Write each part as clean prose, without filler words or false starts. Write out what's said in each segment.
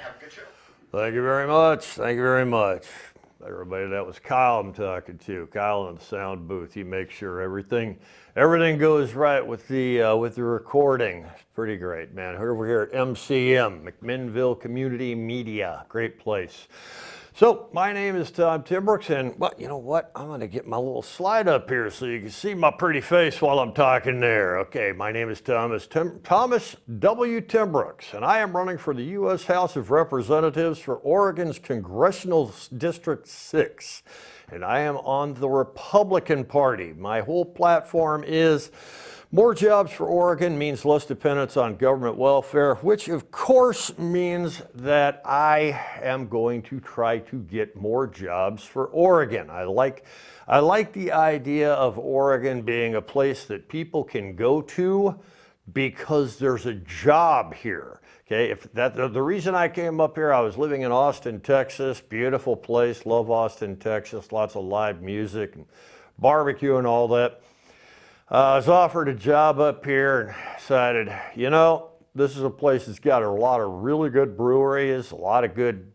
Have a good show. Thank you very much. Thank you very much. Everybody, that was Kyle I'm talking to. Kyle in the sound booth. He makes sure everything goes right with the recording. It's pretty great, man. Over here at MCM, McMinnville Community Media. Great place. So my name is Tom Timbrooks, and well, you know what? I'm going to get my little slide up here so you can see my pretty face while I'm talking there. Okay, my name is Thomas W. Timbrooks, and I am running for the U.S. House of Representatives for Oregon's Congressional District 6, and I am on the Republican Party. My whole platform is more jobs for Oregon means less dependence on government welfare, which of course means that I am going to try to get more jobs for Oregon. I like the idea of Oregon being a place that people can go to because there's a job here. Okay, the reason I came up here, I was living in Austin, Texas, beautiful place, love Austin, Texas, lots of live music and barbecue and all that. I was offered a job up here and decided, you know, this is a place that's got a lot of really good breweries, a lot of good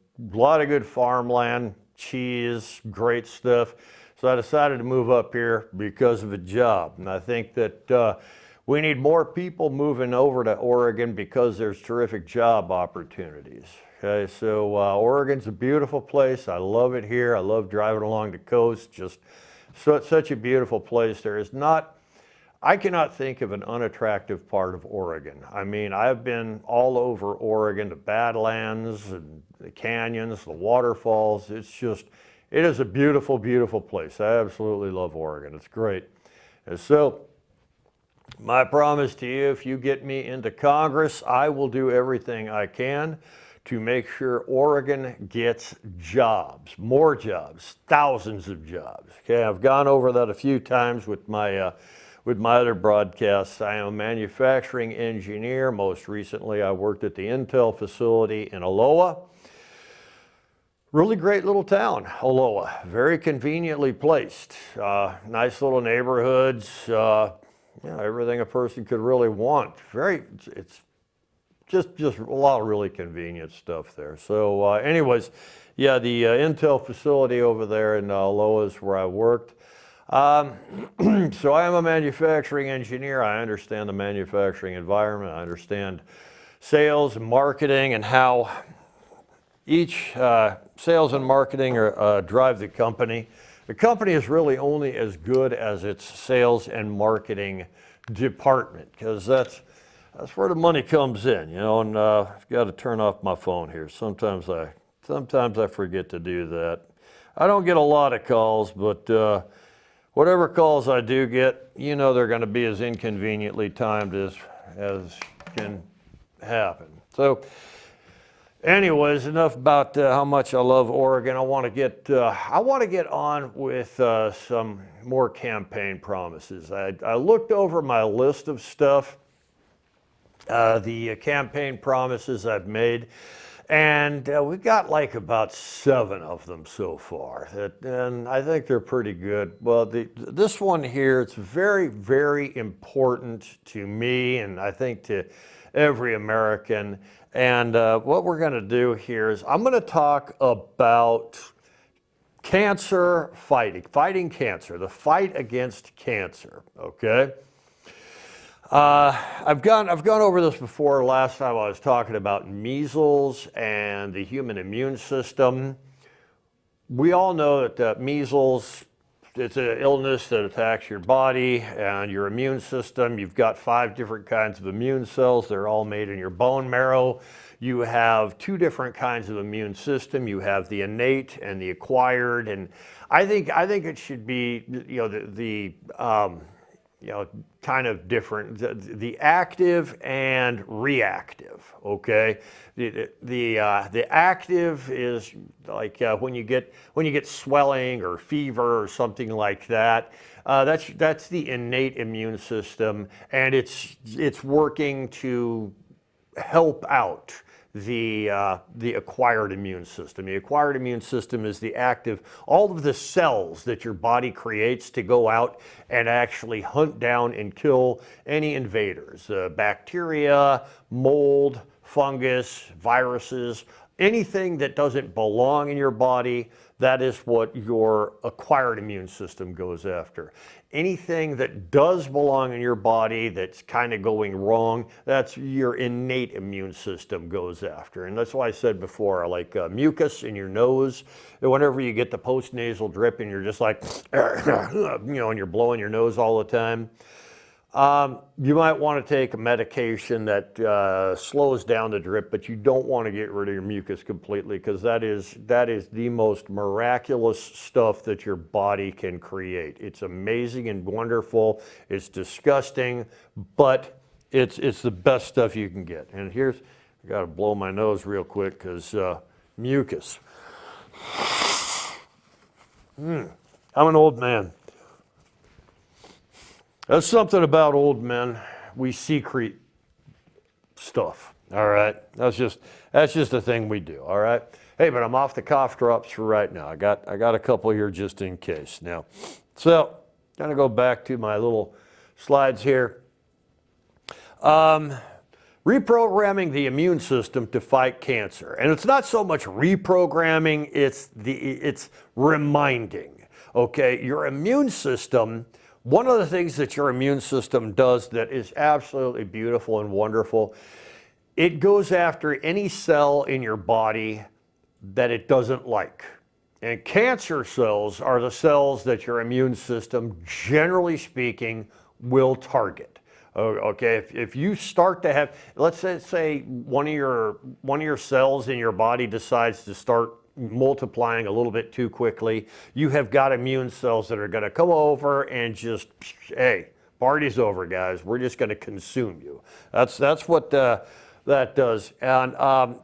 farmland, cheese, great stuff. So I decided to move up here because of a job. And I think that we need more people moving over to Oregon because there's terrific job opportunities. Okay, so Oregon's a beautiful place. I love it here. I love driving along the coast. Just such a beautiful place. I cannot think of an unattractive part of Oregon. I mean, I've been all over Oregon, the Badlands and the canyons, the waterfalls. It is a beautiful, beautiful place. I absolutely love Oregon. It's great. And so, my promise to you, if you get me into Congress, I will do everything I can to make sure Oregon gets jobs, more jobs, thousands of jobs. Okay, I've gone over that a few times with my other broadcasts. I am a manufacturing engineer. Most recently, I worked at the Intel facility in Aloha. Really great little town, Aloha. Very conveniently placed. Nice little neighborhoods. Everything a person could really want. It's just a lot of really convenient stuff there. So anyways, yeah, the Intel facility over there in Aloha is where I worked. So I am a manufacturing engineer. I understand the manufacturing environment. I understand sales and marketing and how each sales and marketing drive the company. The company is really only as good as its sales and marketing department, because that's where the money comes in, you know. And I've got to turn off my phone here. Sometimes I forget to do that. I don't get a lot of calls, but whatever calls I do get, you know, they're going to be as inconveniently timed as can happen. So anyways, enough about how much I love Oregon. I want to get on with some more campaign promises. I looked over my list of stuff, the campaign promises I've made, and we've got like about 7 of them so far, and I think they're pretty good. Well, this one here, it's very, very important to me, and I think to every American. And what we're going to do here is I'm going to talk about cancer fighting cancer, the fight against cancer. Okay. I've gone over this before. Last time I was talking about measles and the human immune system. We all know that measles, it's an illness that attacks your body and your immune system. You've got 5 different kinds of immune cells. They're all made in your bone marrow. You have 2 different kinds of immune system. You have the innate and the acquired. And I think it should be, you know, kind of different, the active and reactive. Okay, the active is like when you get swelling or fever or something like that. That's the innate immune system, and it's working to help out the acquired immune system. The acquired immune system is the active, all of the cells that your body creates to go out and actually hunt down and kill any invaders, bacteria, mold, fungus, viruses, anything that doesn't belong in your body, that is what your acquired immune system goes after. Anything that does belong in your body that's kind of going wrong, that's your innate immune system goes after. And that's why I said before, like mucus in your nose, whenever you get the postnasal drip and you're just like, and you're blowing your nose all the time, you might want to take a medication that slows down the drip, but you don't want to get rid of your mucus completely, because that is the most miraculous stuff that your body can create. It's amazing and wonderful. It's disgusting, but it's the best stuff you can get. And here's, I got to blow my nose real quick because mucus. I'm an old man. That's something about old men. We secrete stuff. All right. That's just a thing we do. All right. Hey, but I'm off the cough drops for right now. I got a couple here just in case. Now, so gonna go back to my little slides here. Reprogramming the immune system to fight cancer, and it's not so much reprogramming. It's reminding. Okay, your immune system. One of the things that your immune system does that is absolutely beautiful and wonderful, it goes after any cell in your body that it doesn't like. And cancer cells are the cells that your immune system, generally speaking, will target. Okay, if you start to have, let's say one of your cells in your body decides to start multiplying a little bit too quickly, you have got immune cells that are going to come over and just, hey, party's over, guys. We're just going to consume you. That's what that does. And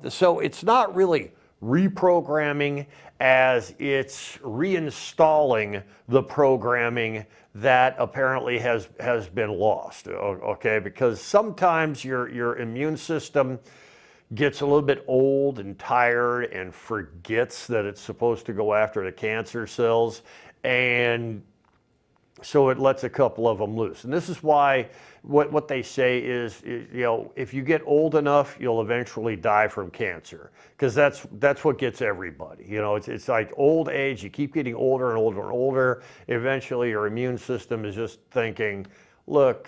so it's not really reprogramming as it's reinstalling the programming that apparently has been lost. Okay, because sometimes your immune system gets a little bit old and tired and forgets that it's supposed to go after the cancer cells, and so it lets a couple of them loose. And this is why what they say is, if you get old enough, you'll eventually die from cancer, because that's what gets everybody. It's like old age. You keep getting older and older and older. Eventually, your immune system is just thinking, look,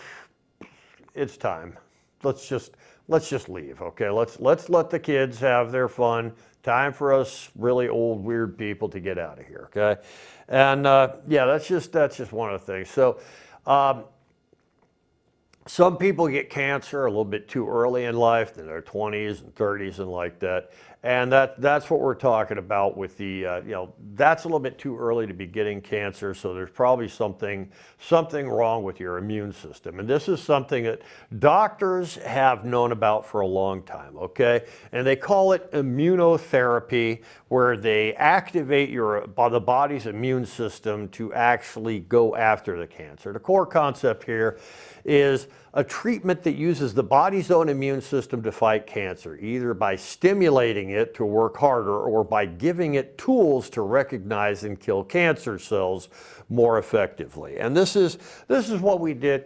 it's time. Let's just leave, okay? Let's let the kids have their fun. Time for us really old, weird people to get out of here, okay? And yeah, that's just one of the things. So some people get cancer a little bit too early in life, in their 20s and 30s and like that. And that's what we're talking about with the, that's a little bit too early to be getting cancer. So there's probably something wrong with your immune system. And this is something that doctors have known about for a long time, okay? And they call it immunotherapy, where they activate the body's immune system to actually go after the cancer. The core concept here is a treatment that uses the body's own immune system to fight cancer, either by stimulating it to work harder or by giving it tools to recognize and kill cancer cells more effectively. And this is what we did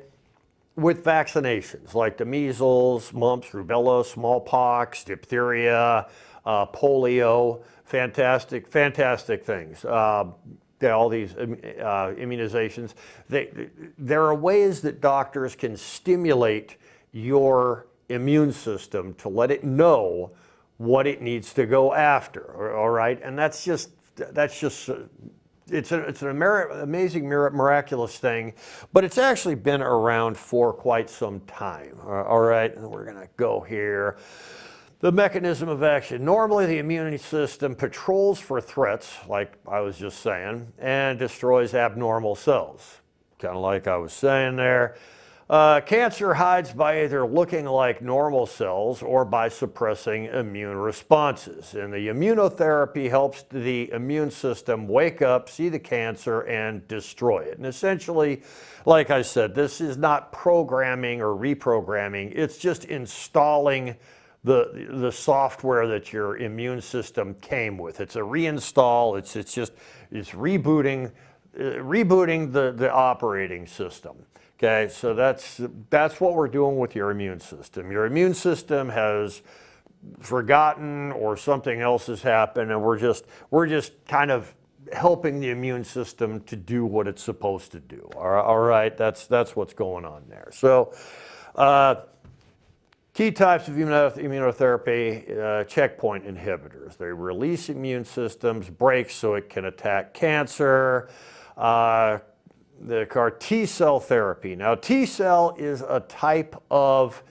with vaccinations, like the measles, mumps, rubella, smallpox, diphtheria, polio. Fantastic things. All these immunizations. There are ways that doctors can stimulate your immune system to let it know what it needs to go after. All right, and that's just it's an amazing, miraculous thing, but it's actually been around for quite some time. All right, and we're gonna go here. The mechanism of action. Normally, the immune system patrols for threats, like I was just saying, and destroys abnormal cells. Kind of like I was saying there. Cancer hides by either looking like normal cells or by suppressing immune responses. And the immunotherapy helps the immune system wake up, see the cancer, and destroy it. And essentially, like I said, this is not programming or reprogramming. It's just installing the software that your immune system came with. It's a reinstall. It's rebooting the operating system. Okay, so that's what we're doing with your immune system. Your immune system has forgotten or something else has happened, and we're just kind of helping the immune system to do what it's supposed to do. All right, that's what's going on there. So key types of immunotherapy, checkpoint inhibitors. They release immune systems, break so it can attack cancer. The CAR T cell therapy. Now, T cell is a type of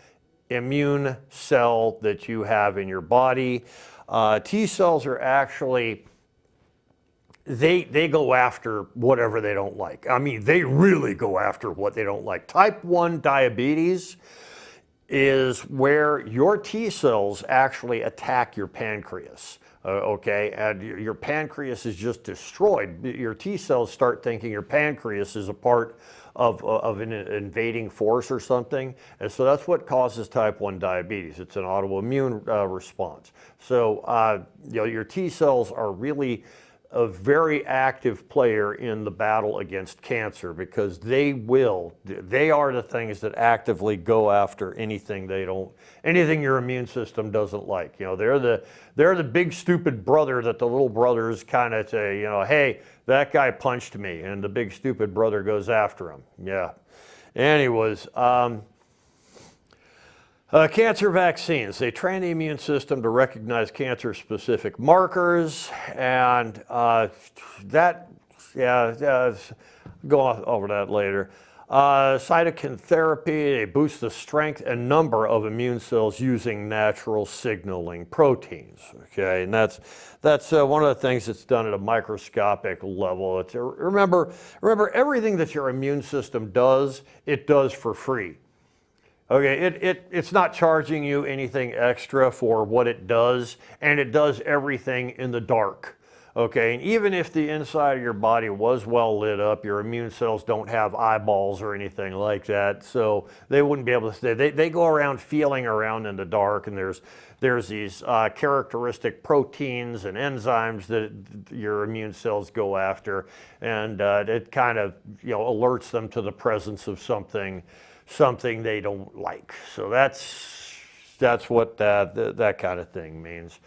immune cell that you have in your body. T cells are actually, they go after whatever they don't like. I mean, they really go after what they don't like. Type 1 diabetes is where your T cells actually attack your pancreas. Okay, and your pancreas is just destroyed. Your T cells start thinking your pancreas is a part of an invading force or something, and so that's what causes type 1 diabetes. It's an autoimmune response. So your T cells are really a very active player in the battle against cancer, because they are the things that actively go after anything your immune system doesn't like. They're the big stupid brother that the little brothers kind of say, hey, that guy punched me, and the big stupid brother goes after him. Yeah. Anyways, cancer vaccines. They train the immune system to recognize cancer-specific markers, and go over that later. Cytokine therapy, they boost the strength and number of immune cells using natural signaling proteins. Okay, and that's one of the things that's done at a microscopic level. Remember, everything that your immune system does, it does for free. Okay, it's not charging you anything extra for what it does, and it does everything in the dark. Okay, and even if the inside of your body was well lit up, your immune cells don't have eyeballs or anything like that, so they wouldn't be able to stay. They go around feeling around in the dark, and there's these characteristic proteins and enzymes that your immune cells go after, and it kind of alerts them to the presence of something they don't like. So that's what that kind of thing means.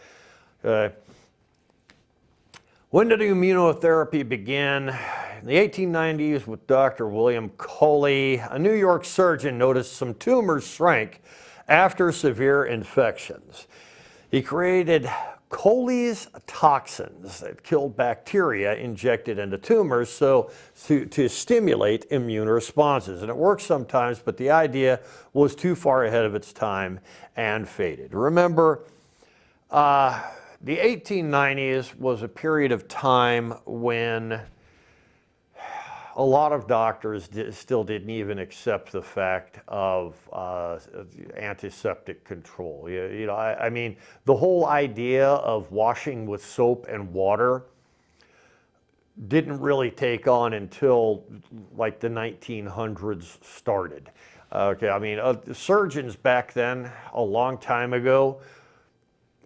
When did immunotherapy begin? In the 1890s with Dr. William Coley. A New York surgeon noticed some tumors shrank after severe infections. He created Coley's toxins that killed bacteria injected into tumors to stimulate immune responses. And it works sometimes, but the idea was too far ahead of its time and faded. Remember, the 1890s was a period of time when a lot of doctors still didn't even accept the fact of antiseptic control. I mean, the whole idea of washing with soap and water didn't really take on until like the 1900s started. Okay, I mean, surgeons back then, a long time ago,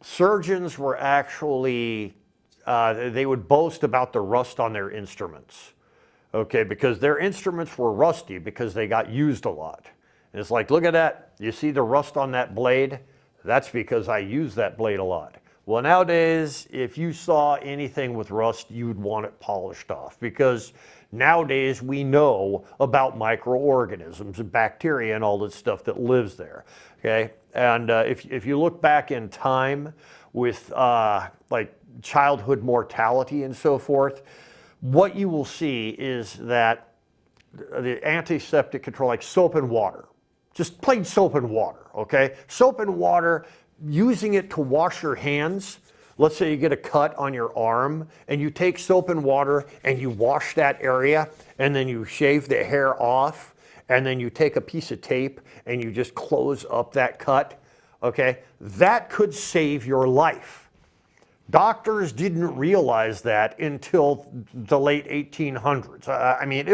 surgeons were actually, they would boast about the rust on their instruments. Okay, because their instruments were rusty because they got used a lot. And it's like, look at that. You see the rust on that blade? That's because I use that blade a lot. Well, nowadays, if you saw anything with rust, you'd want it polished off, because nowadays we know about microorganisms and bacteria and all that stuff that lives there. Okay, and if you look back in time with like childhood mortality and so forth, what you will see is that the antiseptic control, like soap and water, just plain soap and water, okay? Soap and water, using it to wash your hands. Let's say you get a cut on your arm and you take soap and water and you wash that area, and then you shave the hair off, and then you take a piece of tape and you just close up that cut, okay? That could save your life. Doctors didn't realize that until the late 1800s. I mean,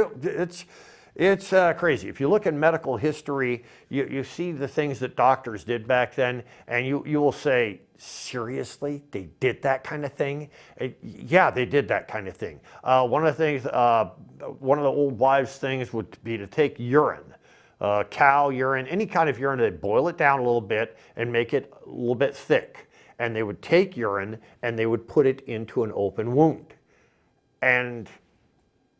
it's crazy. If you look in medical history, you see the things that doctors did back then, and you will say, seriously, they did that kind of thing? Yeah, they did that kind of thing. One of the things, one of the old wives' things would be to take urine. cow urine, any kind of urine, they'd boil it down a little bit and make it a little bit thick. And they would take urine and they would put it into an open wound. And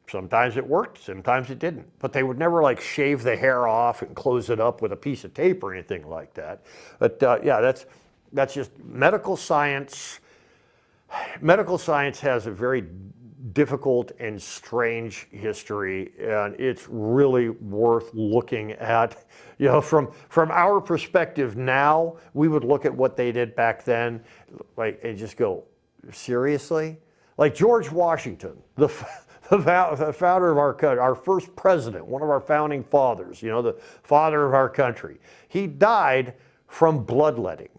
sometimes it worked, sometimes it didn't. But they would never like shave the hair off and close it up with a piece of tape or anything like that. But yeah, that's just medical science. Medical science has a very difficult and strange history, and it's really worth looking at. You know, from our perspective now, we would look at what they did back then, like, and just go, seriously? Like George Washington, the founder of our country, our first president, one of our founding fathers, you know, the father of our country, he died from bloodletting.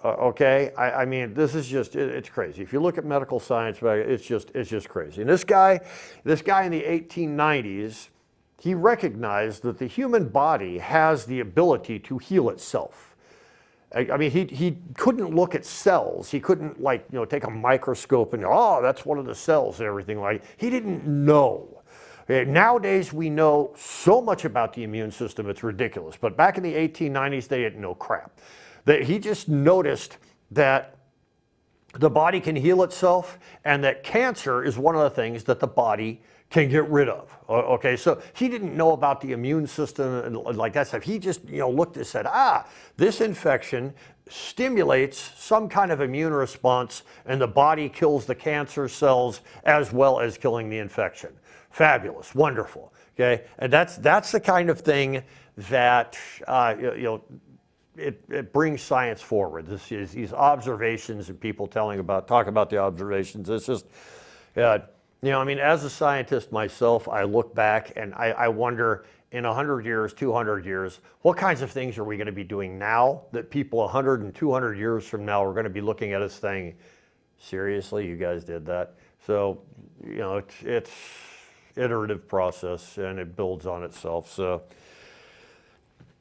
Okay, I mean, this is just, it's crazy. If you look at medical science, it's just crazy. And this guy in the 1890s, he recognized that the human body has the ability to heal itself. I mean, he couldn't look at cells. He couldn't, like, you know, take a microscope and, oh, that's one of the cells and everything like that. He didn't know. Nowadays, we know so much about the immune system, it's ridiculous. But back in the 1890s, they didn't know crap. He just noticed that the body can heal itself and that cancer is one of the things that the body can get rid of. Okay, so he didn't know about the immune system and like that stuff. He just, you know, looked and said, this infection stimulates some kind of immune response and the body kills the cancer cells as well as killing the infection. Fabulous, wonderful. Okay, and that's the kind of thing that you know, it brings science forward. This is these observations and people talking about the observations. It's just, you know, I mean, as a scientist myself, I look back and I wonder, in 100 years, 200 years, what kinds of things are we going to be doing now that people 100 and 200 years from now are going to be looking at us saying, seriously, you guys did that? So, you know, it's iterative process and it builds on itself. So.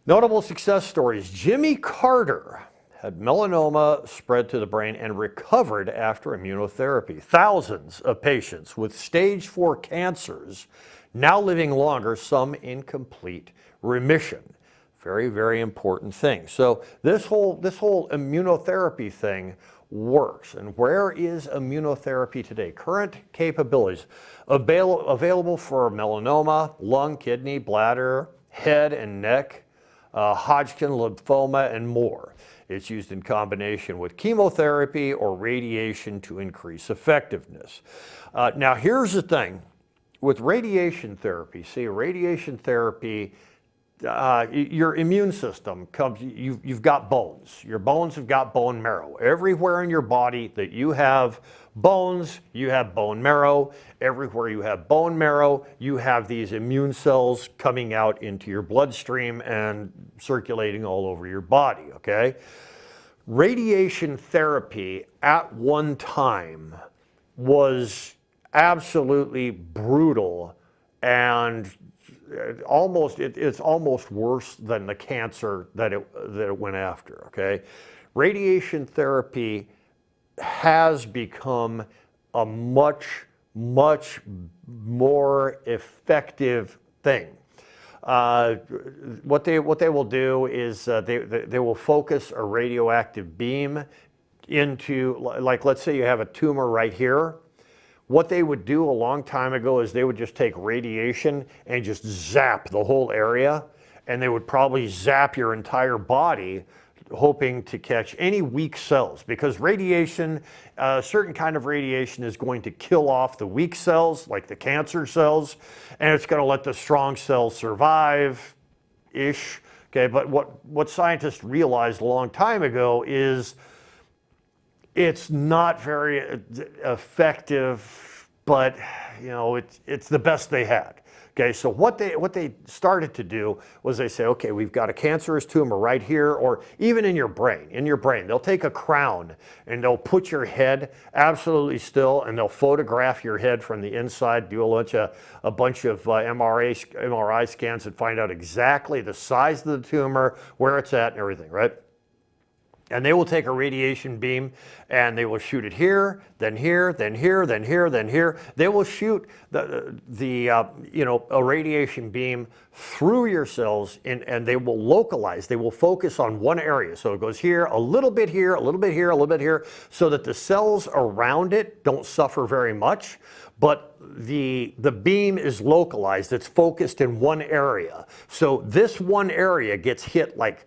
Notable success stories. Jimmy Carter had melanoma spread to the brain and recovered after immunotherapy. Thousands of patients with stage 4 cancers now living longer, some in complete remission. Very, very important thing. So this whole immunotherapy thing works. And where is immunotherapy today? Current capabilities available for melanoma, lung, kidney, bladder, head and neck, Hodgkin lymphoma, and more. It's used in combination with chemotherapy or radiation to increase effectiveness. Now, here's the thing. With radiation therapy, your immune system comes, you've got bones. Your bones have got bone marrow. Everywhere in your body that you have bones, you have bone marrow. Everywhere you have bone marrow, you have these immune cells coming out into your bloodstream and circulating all over your body, okay? Radiation therapy at one time was absolutely brutal and it's almost worse than the cancer that it went after, okay? Radiation therapy has become a much more effective thing. What they will do is they will focus a radioactive beam into, like, let's say you have a tumor right here. What they would do a long time ago is they would just take radiation and just zap the whole area, and they would probably zap your entire body, hoping to catch any weak cells, because radiation, a certain kind of radiation is going to kill off the weak cells, like the cancer cells, and it's going to let the strong cells survive-ish. Okay, but what scientists realized a long time ago is it's not very effective, but you know, it's the best they had. Okay, so what they started to do was they say, okay, we've got a cancerous tumor right here, or even in your brain. They'll take a crown and they'll put your head absolutely still, and they'll photograph your head from the inside, do a bunch of MRI scans and find out exactly the size of the tumor, where it's at, and everything, right? And they will take a radiation beam and they will shoot it here, then here, then here, then here, then here. They will shoot a radiation beam through your cells and they will localize. They will focus on one area. So it goes here, a little bit here, a little bit here, a little bit here, so that the cells around it don't suffer very much. But the beam is localized. It's focused in one area. So this one area gets hit like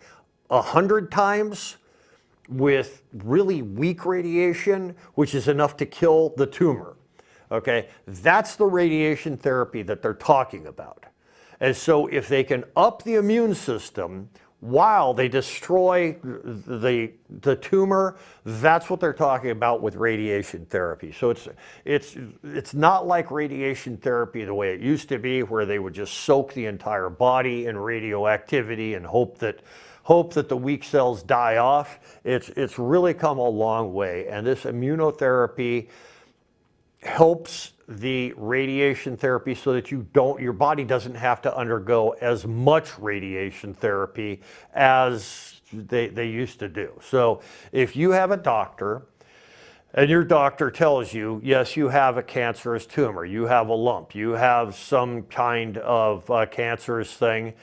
100 times with really weak radiation, which is enough to kill the tumor. Okay, that's the radiation therapy that they're talking about. And so if they can up the immune system while they destroy the tumor, that's what they're talking about with radiation therapy. So it's not like radiation therapy the way it used to be, where they would just soak the entire body in radioactivity and hope that the weak cells die off. It's really come a long way, and this immunotherapy helps the radiation therapy so that your body doesn't have to undergo as much radiation therapy as they used to do. So if you have a doctor and your doctor tells you, yes, you have a cancerous tumor, you have a lump, you have some kind of cancerous thing,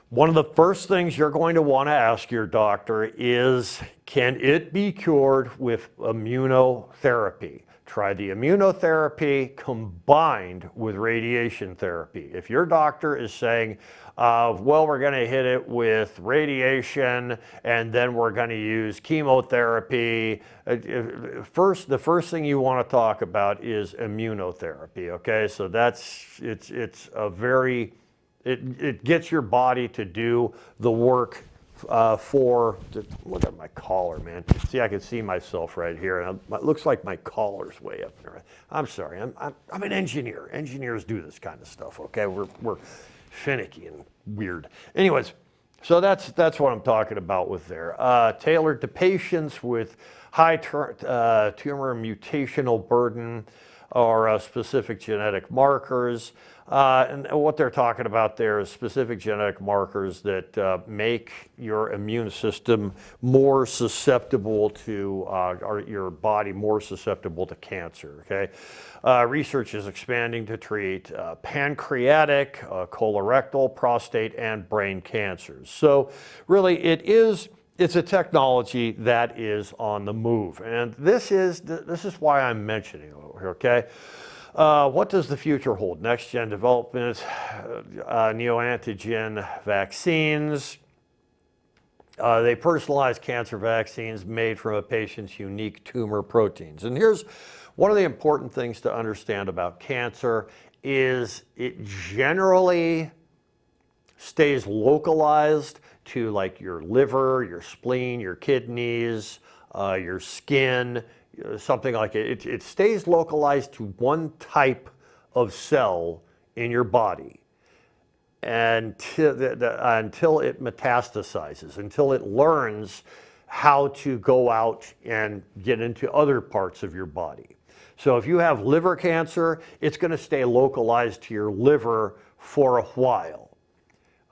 one of the first things you're going to want to ask your doctor is, can it be cured with immunotherapy? Try the immunotherapy combined with radiation therapy. If your doctor is saying, well, we're going to hit it with radiation and then we're going to use chemotherapy, the first thing you want to talk about is immunotherapy. Okay, so it gets your body to do the work look at my collar, man. See, I can see myself right here, and it looks like my collar's way up there. I'm sorry, I'm an engineer. Engineers do this kind of stuff, okay? We're finicky and weird. Anyways, so that's what I'm talking about with there. Tailored to patients with high tumor mutational burden or specific genetic markers. And what they're talking about there is specific genetic markers that make your immune system more susceptible to, or your body more susceptible to cancer, okay? Research is expanding to treat pancreatic, colorectal, prostate, and brain cancers. So really it's a technology that is on the move. And this is why I'm mentioning it, okay? What does the future hold? Next-gen development, neoantigen vaccines. They personalize cancer vaccines made from a patient's unique tumor proteins. And here's one of the important things to understand about cancer is it generally stays localized to like your liver, your spleen, your kidneys, your skin, something like it. It stays localized to one type of cell in your body until it metastasizes, until it learns how to go out and get into other parts of your body. So if you have liver cancer, it's going to stay localized to your liver for a while.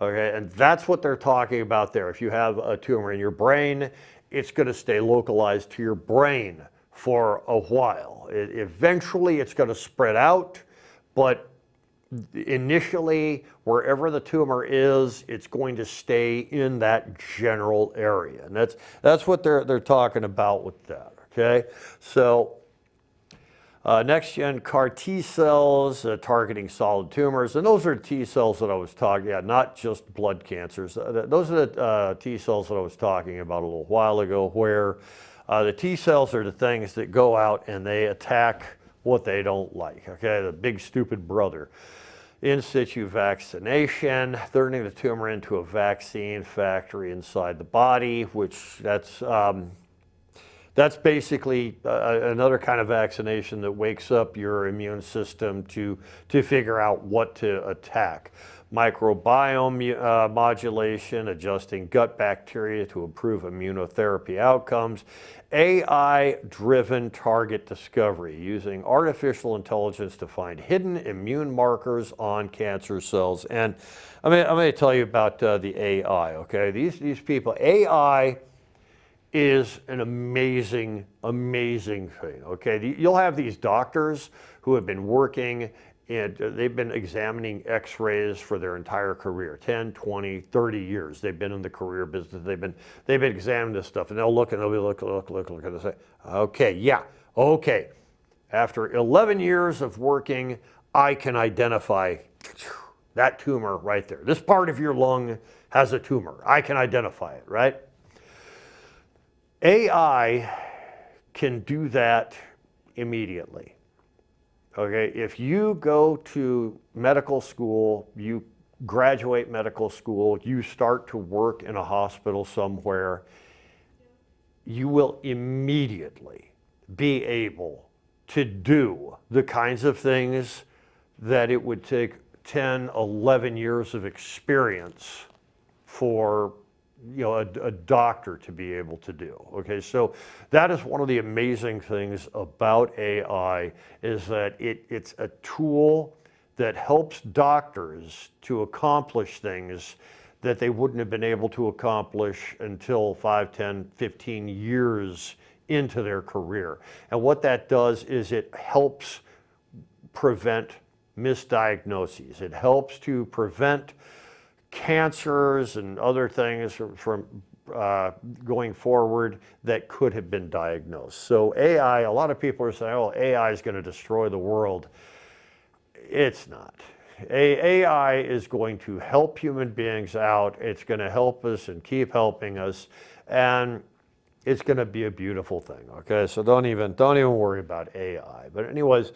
Okay, and that's what they're talking about there. If you have a tumor in your brain, it's going to stay localized to your brain for a while. Eventually, it's going to spread out, but initially, wherever the tumor is, it's going to stay in that general area, and that's what they're talking about with that. Okay, so. Next-gen CAR T cells targeting solid tumors, and those are T cells that I was talking about, not just blood cancers. Those are the T cells that I was talking about a little while ago, where the T cells are the things that go out and they attack what they don't like, okay, the big stupid brother. In situ vaccination, turning the tumor into a vaccine factory inside the body, which that's basically another kind of vaccination that wakes up your immune system to figure out what to attack. Microbiome modulation, adjusting gut bacteria to improve immunotherapy outcomes. AI-driven target discovery, using artificial intelligence to find hidden immune markers on cancer cells. And I'm going to tell you about the AI, okay? These people, AI is an amazing, amazing thing, okay? You'll have these doctors who have been working and they've been examining x-rays for their entire career, 10, 20, 30 years. They've been in the career business. They've been examining this stuff, and they'll look and they'll be look, and they'll say, okay, yeah, okay. After 11 years of working, I can identify that tumor right there. This part of your lung has a tumor. I can identify it, right? AI can do that immediately. Okay, if you go to medical school, you graduate medical school, you start to work in a hospital somewhere, you will immediately be able to do the kinds of things that it would take 10, 11 years of experience for a doctor to be able to do. Okay, so that is one of the amazing things about AI, is that it's a tool that helps doctors to accomplish things that they wouldn't have been able to accomplish until 5, 10, 15 years into their career. And what that does is it helps prevent misdiagnoses. It helps to prevent cancers and other things from going forward that could have been diagnosed. So AI, a lot of people are saying, oh, AI is going to destroy the world. It's not. AI is going to help human beings out. It's going to help us and keep helping us, and it's going to be a beautiful thing. Okay, so don't even worry about AI. But anyways,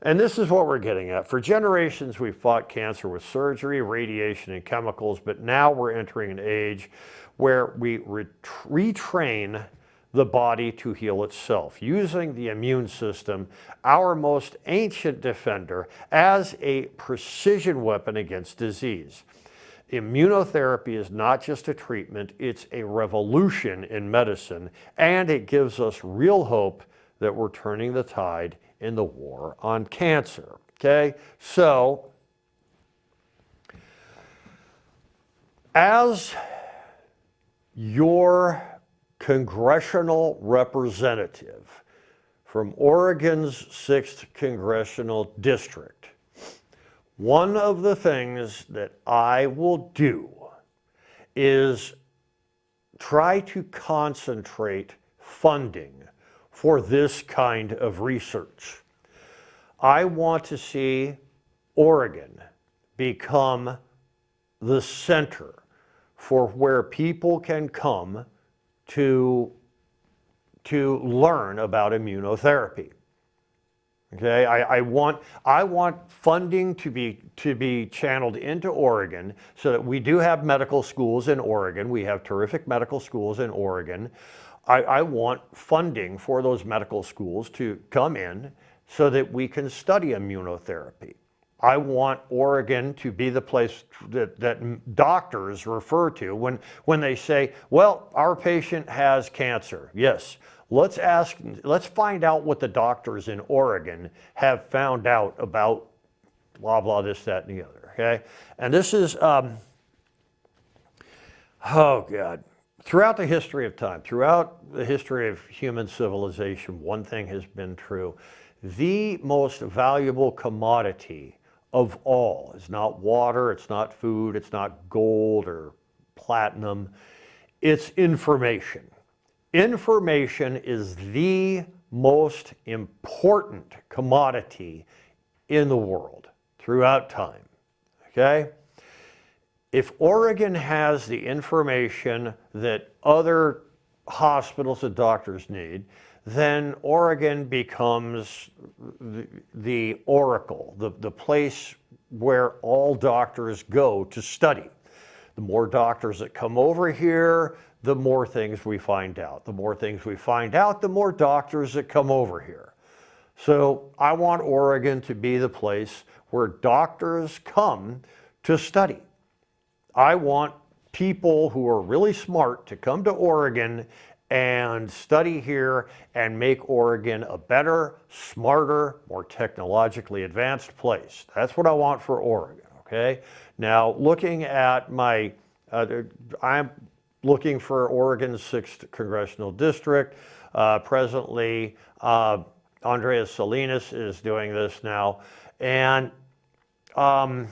and this is what we're getting at. For generations, we've fought cancer with surgery, radiation, and chemicals, but now we're entering an age where we retrain the body to heal itself, using the immune system, our most ancient defender, as a precision weapon against disease. Immunotherapy is not just a treatment, it's a revolution in medicine, and it gives us real hope that we're turning the tide in the war on cancer. Okay, so as your congressional representative from Oregon's 6th Congressional District, one of the things that I will do is try to concentrate funding for this kind of research. I want to see Oregon become the center for where people can come to learn about immunotherapy. Okay, I want funding to be channeled into Oregon, so that we do have medical schools in Oregon. We have terrific medical schools in Oregon. I want funding for those medical schools to come in so that we can study immunotherapy. I want Oregon to be the place that doctors refer to when they say, well, our patient has cancer. Yes, let's find out what the doctors in Oregon have found out about blah, blah, this, that, and the other, okay? And this is, oh God. Throughout the history of time, throughout the history of human civilization, one thing has been true. The most valuable commodity of all is not water, it's not food, it's not gold or platinum, it's information. Information is the most important commodity in the world throughout time, okay? If Oregon has the information that other hospitals and doctors need, then Oregon becomes the oracle, the place where all doctors go to study. The more doctors that come over here, the more things we find out. The more things we find out, the more doctors that come over here. So I want Oregon to be the place where doctors come to study. I want people who are really smart to come to Oregon and study here and make Oregon a better, smarter, more technologically advanced place. That's what I want for Oregon, okay? Now, looking at my, looking for Oregon's 6th congressional district. Presently, Andrea Salinas is doing this now. And I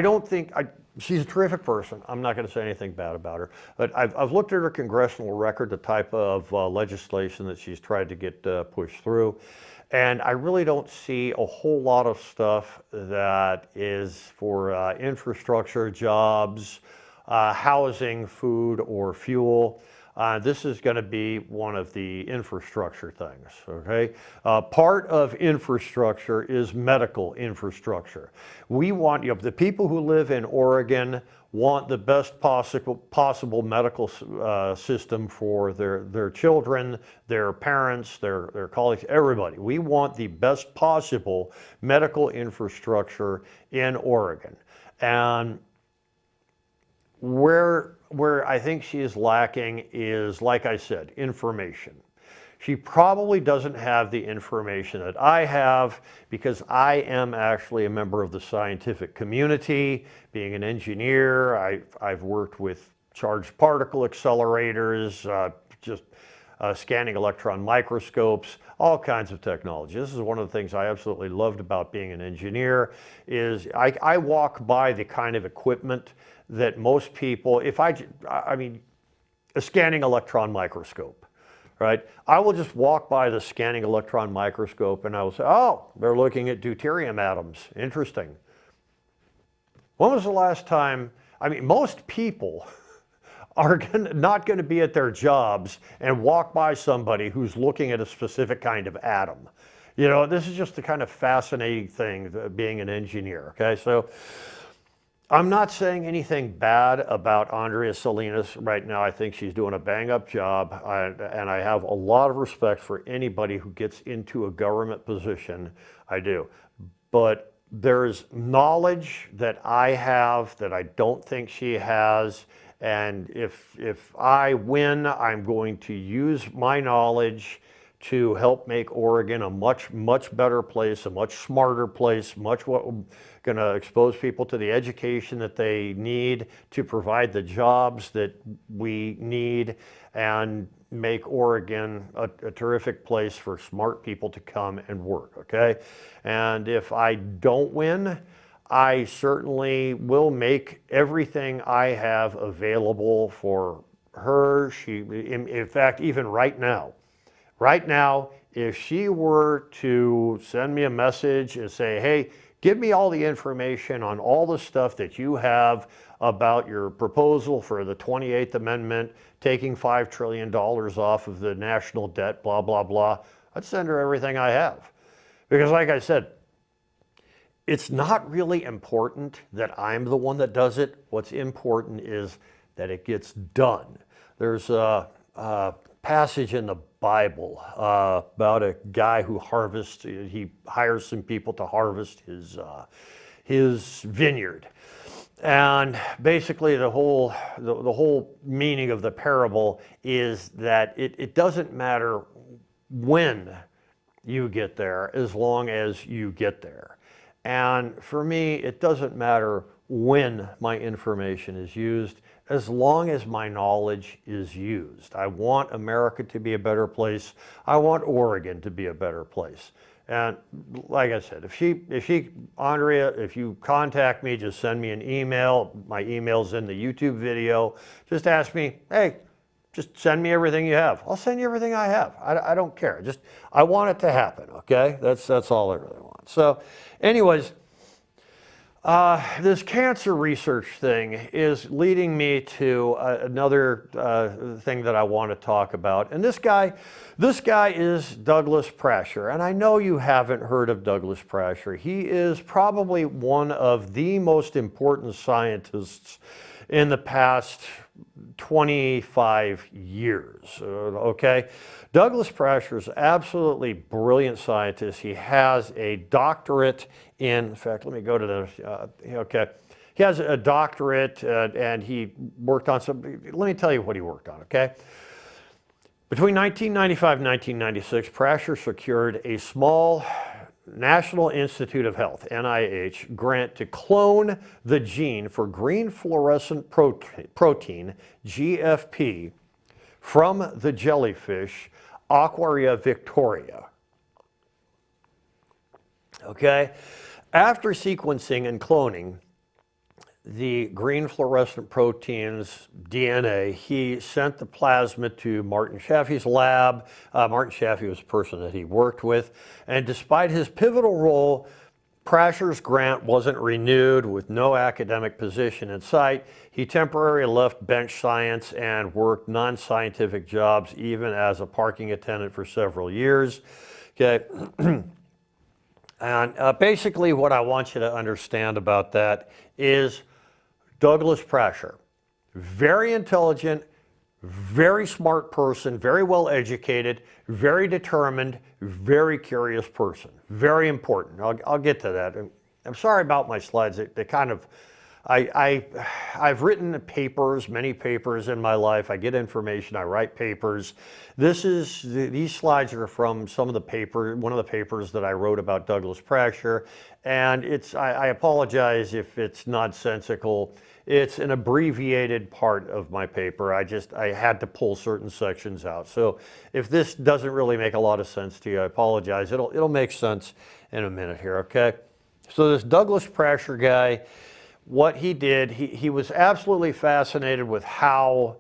don't think, she's a terrific person. I'm not going to say anything bad about her. But I've looked at her congressional record, the type of legislation that she's tried to get pushed through. And I really don't see a whole lot of stuff that is for infrastructure, jobs, housing, food, or fuel. This is going to be one of the infrastructure things, okay? Part of infrastructure is medical infrastructure. We want, the people who live in Oregon want the best possible medical system for their children, their parents, their colleagues, everybody. We want the best possible medical infrastructure in Oregon. And where I think she is lacking is, like I said, information. She probably doesn't have the information that I have, because I am actually a member of the scientific community. Being an engineer, I've worked with charged particle accelerators, scanning electron microscopes, all kinds of technology. This is one of the things I absolutely loved about being an engineer, is I walk by the kind of equipment that most people, I mean, a scanning electron microscope, right? I will just walk by the scanning electron microscope and I will say, oh, they're looking at deuterium atoms. Interesting. When was the last time, I mean, most people are not going to be at their jobs and walk by somebody who's looking at a specific kind of atom. You know, this is just the kind of fascinating thing, being an engineer, okay? So I'm not saying anything bad about Andrea Salinas right now. I think she's doing a bang-up job, and I have a lot of respect for anybody who gets into a government position. I do. But there's knowledge that I have that I don't think she has, and if I win, I'm going to use my knowledge to help make Oregon a much better place, a much smarter place, going to expose people to the education that they need to provide the jobs that we need, and make Oregon a terrific place for smart people to come and work, okay? And if I don't win, I certainly will make everything I have available for her. In fact, even right now, if she were to send me a message and say, hey, give me all the information on all the stuff that you have about your proposal for the 28th Amendment, taking $5 trillion off of the national debt, blah, blah, blah, I'd send her everything I have. Because like I said, it's not really important that I'm the one that does it. What's important is that it gets done. There's a passage in the Bible about a guy who he hires some people to harvest his vineyard. And basically the whole meaning of the parable is that it doesn't matter when you get there, as long as you get there. And for me, it doesn't matter when my information is used, as long as my knowledge is used. I want America to be a better place. I want Oregon to be a better place. And like I said, Andrea, if you contact me, just send me an email. My email's in the YouTube video. Just ask me, hey, just send me everything you have. I'll send you everything I have. I don't care. I want it to happen, okay? That's all I really want. So anyways, this cancer research thing is leading me to another thing that I want to talk about. And this guy is Douglas Prasher. And I know you haven't heard of Douglas Prasher. He is probably one of the most important scientists in the past 25 years, okay? Douglas Prasher is absolutely brilliant scientist. He has a doctorate in fact, let me go to the, okay. He has a doctorate and he worked on let me tell you what he worked on, okay? Between 1995 and 1996, Prasher secured a small National Institute of Health, NIH, grant to clone the gene for green fluorescent protein, GFP, from the jellyfish Aquaria victoria. Okay, after sequencing and cloning the green fluorescent protein's DNA, he sent the plasmid to Martin Chaffee's lab. Martin Chaffee was a person that he worked with, and despite his pivotal role, Prasher's grant wasn't renewed with no academic position in sight. He temporarily left bench science and worked non-scientific jobs, even as a parking attendant for several years. Okay. And basically what I want you to understand about that is Douglas Prasher, very intelligent, very smart person, very well educated, very determined, very curious person. Very important. I'll get to that. I'm sorry about my slides. They kind of, I've written papers, many papers in my life. I get information, I write papers. These slides are from one of the papers that I wrote about Douglas Prasher. And I apologize if it's nonsensical. It's an abbreviated part of my paper. I had to pull certain sections out. So if this doesn't really make a lot of sense to you, I apologize. It'll make sense in a minute here, okay? So this Douglas Prasher guy, what he did, he was absolutely fascinated with how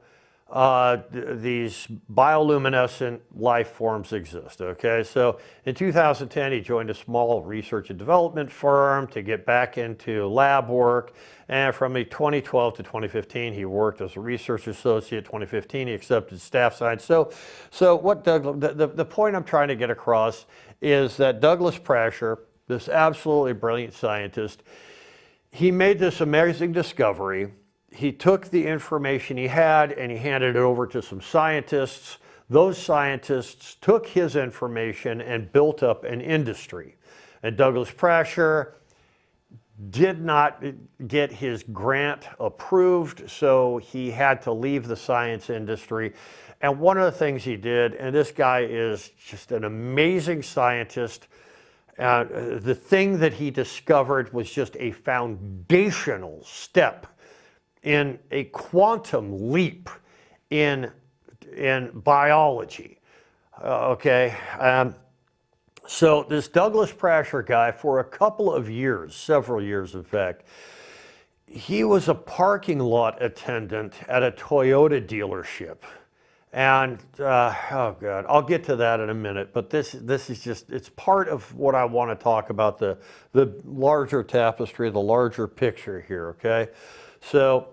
these bioluminescent life forms exist, okay? So in 2010, he joined a small research and development firm to get back into lab work. And from 2012 to 2015, he worked as a research associate. 2015, he accepted staff science. So what the point I'm trying to get across is that Douglas Prasher, this absolutely brilliant scientist, he made this amazing discovery. He took the information he had and he handed it over to some scientists. Those scientists took his information and built up an industry. And Douglas Prasher did not get his grant approved, so he had to leave the science industry. And one of the things he did, and this guy is just an amazing scientist, the thing that he discovered was just a foundational step in a quantum leap in biology, okay? So this Douglas Prasher guy, for a couple of years, several years in fact, he was a parking lot attendant at a Toyota dealership. And, oh God, I'll get to that in a minute, but this is just, it's part of what I want to talk about, the larger tapestry, the larger picture here, okay? So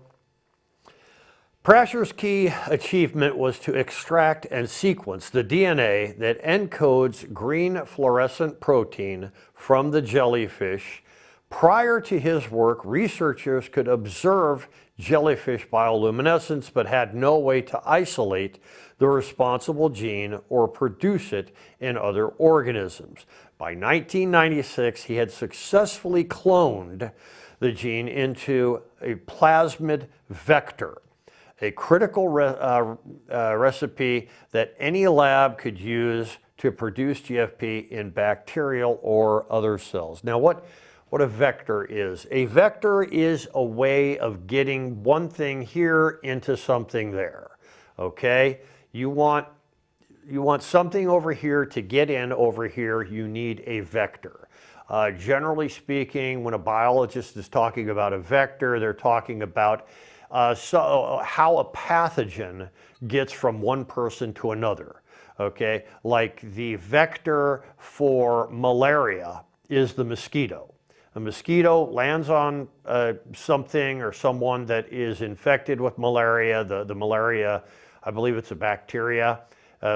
Prasher's key achievement was to extract and sequence the DNA that encodes green fluorescent protein from the jellyfish. Prior to his work, researchers could observe jellyfish bioluminescence but had no way to isolate the responsible gene or produce it in other organisms. By 1996, he had successfully cloned the gene into a plasmid vector, a critical recipe that any lab could use to produce GFP in bacterial or other cells. Now, what a vector is. A vector is a way of getting one thing here into something there, okay? You want something over here to get in over here, you need a vector. Generally speaking, when a biologist is talking about a vector, they're talking about how a pathogen gets from one person to another, okay? Like the vector for malaria is the mosquito. A mosquito lands on something or someone that is infected with malaria. The malaria, I believe it's a bacteria,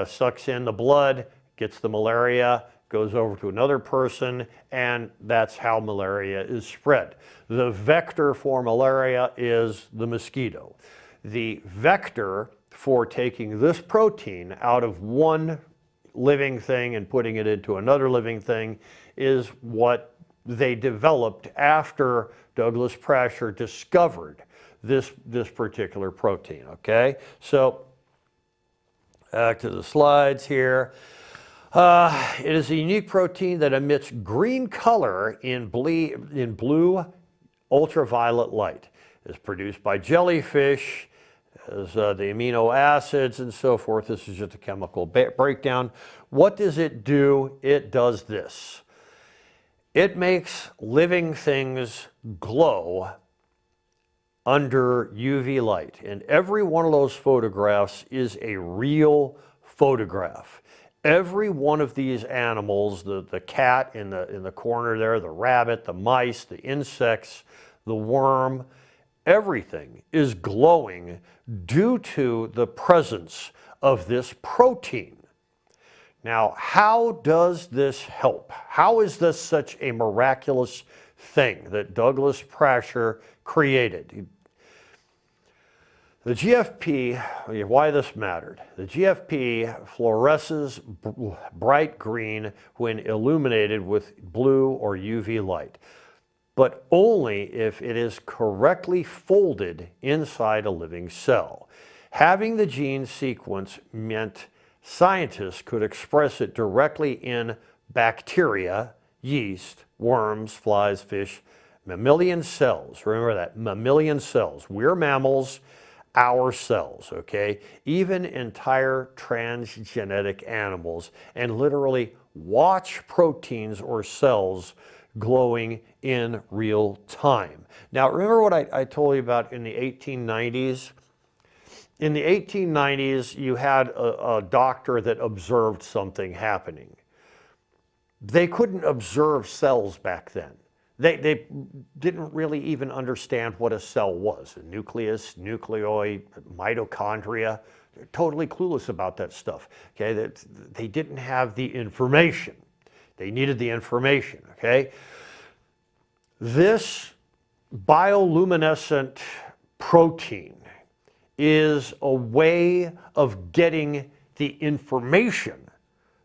sucks in the blood, gets the malaria, goes over to another person, and that's how malaria is spread. The vector for malaria is the mosquito. The vector for taking this protein out of one living thing and putting it into another living thing is what they developed after Douglas Prasher discovered this particular protein, okay? So back to the slides here. It is a unique protein that emits green color in blue ultraviolet light. It's produced by jellyfish, as the amino acids and so forth. This is just a chemical breakdown. What does it do? It does this. It makes living things glow under UV light. And every one of those photographs is a real photograph. Every one of these animals, the cat in the corner there, the rabbit, the mice, the insects, the worm, everything is glowing due to the presence of this protein. Now, how does this help? How is this such a miraculous thing that Douglas Prasher created? The GFP, why this mattered. The GFP fluoresces bright green when illuminated with blue or UV light, but only if it is correctly folded inside a living cell. Having the gene sequence meant scientists could express it directly in bacteria, yeast, worms, flies, fish, mammalian cells. Remember that, mammalian cells. We're mammals, our cells, okay? Even entire transgenic animals, and literally watch proteins or cells glowing in real time. Now, remember what I told you about in the 1890s? In the 1890s, you had a doctor that observed something happening. They couldn't observe cells back then. They didn't really even understand what a cell was. A nucleus, nucleoid, mitochondria. They're totally clueless about that stuff. Okay, they didn't have the information. They needed the information, okay? This bioluminescent protein is a way of getting the information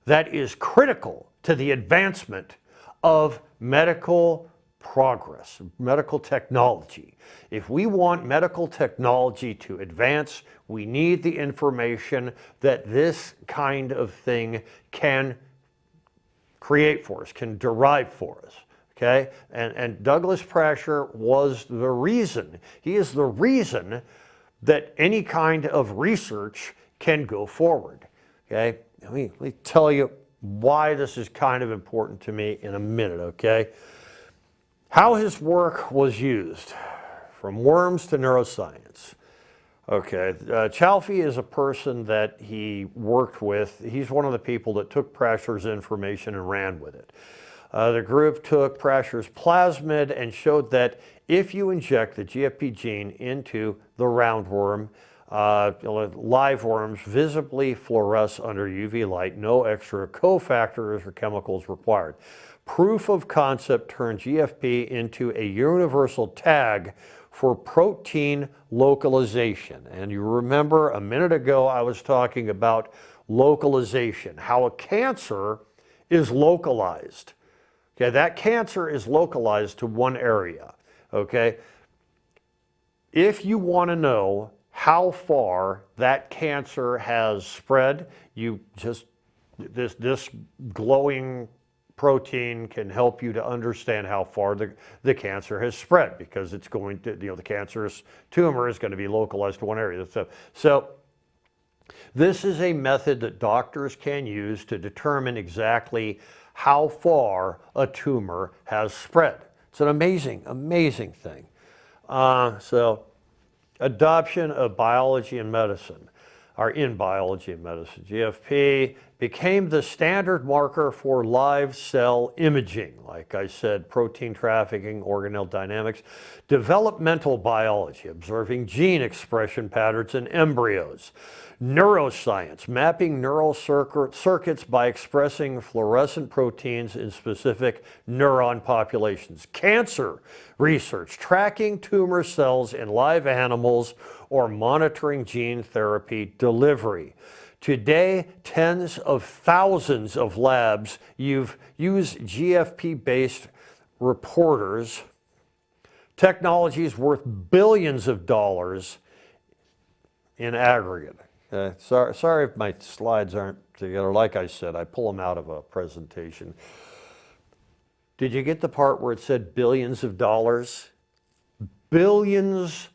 that is critical to the advancement of medical progress, medical technology. If we want medical technology to advance, we need the information that this kind of thing can create for us, can derive for us. Okay? And Douglas Prasher was the reason, he is the reason that any kind of research can go forward. Okay? Let me tell you why this is kind of important to me in a minute, okay? How his work was used, from worms to neuroscience. Okay, Chalfie is a person that he worked with. He's one of the people that took Prasher's information and ran with it. The group took Prasher's plasmid and showed that if you inject the GFP gene into the roundworm, live worms visibly fluoresce under UV light, no extra cofactors or chemicals required. Proof of concept turned GFP into a universal tag for protein localization. And you remember a minute ago I was talking about localization, how a cancer is localized. Okay, that cancer is localized to one area. Okay, if you want to know how far that cancer has spread, you just, this glowing protein can help you to understand how far the cancer has spread, because it's going to, the cancerous tumor is going to be localized to one area. So this is a method that doctors can use to determine exactly how far a tumor has spread. It's an amazing, amazing thing. So adoption of biology and medicine, or in biology and medicine. GFP became the standard marker for live cell imaging. Like I said, protein trafficking, organelle dynamics, developmental biology, observing gene expression patterns in embryos, neuroscience, mapping neural circuits by expressing fluorescent proteins in specific neuron populations, cancer research, tracking tumor cells in live animals, or monitoring gene therapy delivery. Today, tens of thousands of labs use GFP-based reporters, technologies worth billions of dollars in aggregate. Sorry if my slides aren't together. Like I said, I pull them out of a presentation. Did you get the part where it said billions of dollars? Billions,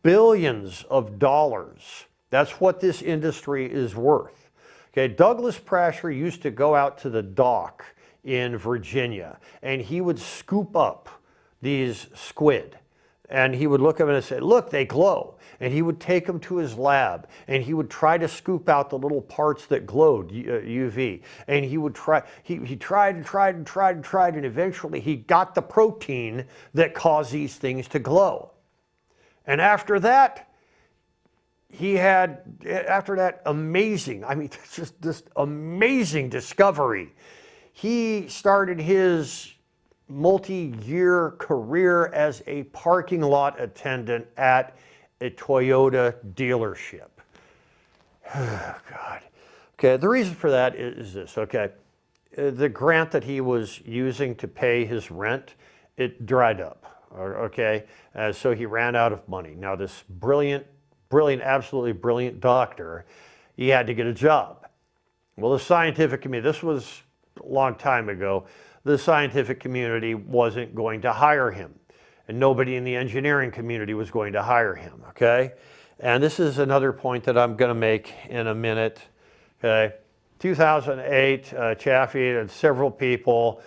billions of dollars. That's what this industry is worth. Okay, Douglas Prasher used to go out to the dock in Virginia, and he would scoop up these squid. And he would look at them and say, look, they glow. And he would take them to his lab, and he would try to scoop out the little parts that glowed, UV. And he would try, he tried and tried and tried and tried, and eventually he got the protein that caused these things to glow. And after that, after that amazing, I mean, just this amazing discovery, he started his multi-year career as a parking lot attendant at a Toyota dealership. Oh, God. Okay, the reason for that is this, okay. The grant that he was using to pay his rent, it dried up, okay. So he ran out of money. Now this brilliant, absolutely brilliant doctor, he had to get a job. Well, the scientific community, this was a long time ago, the scientific community wasn't going to hire him. And nobody in the engineering community was going to hire him, okay? And this is another point that I'm going to make in a minute, okay? 2008, Chaffee and several people,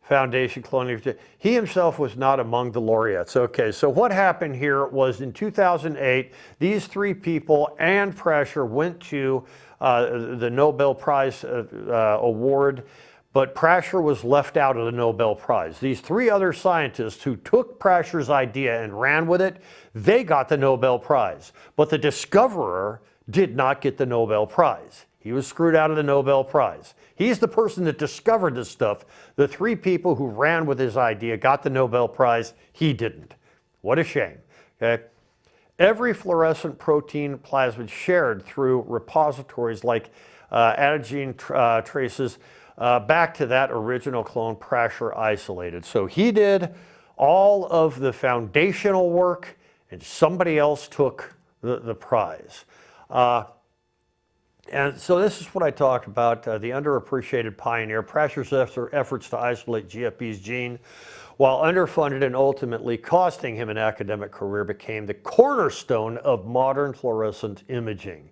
Foundation Colonial, he himself was not among the laureates. Okay, so what happened here was in 2008, these three people and Prasher went to the Nobel Prize award, but Prasher was left out of the Nobel Prize. These three other scientists who took Prasher's idea and ran with it, they got the Nobel Prize. But the discoverer did not get the Nobel Prize. He was screwed out of the Nobel Prize. He's the person that discovered this stuff. The three people who ran with his idea got the Nobel Prize. He didn't. What a shame. Okay? Every fluorescent protein plasmid shared through repositories like antigen traces back to that original clone Prasher isolated. So he did all of the foundational work, and somebody else took the prize. And so this is what I talked about, the underappreciated pioneer. Prasher's efforts to isolate GFP's gene, while underfunded and ultimately costing him an academic career, became the cornerstone of modern fluorescent imaging.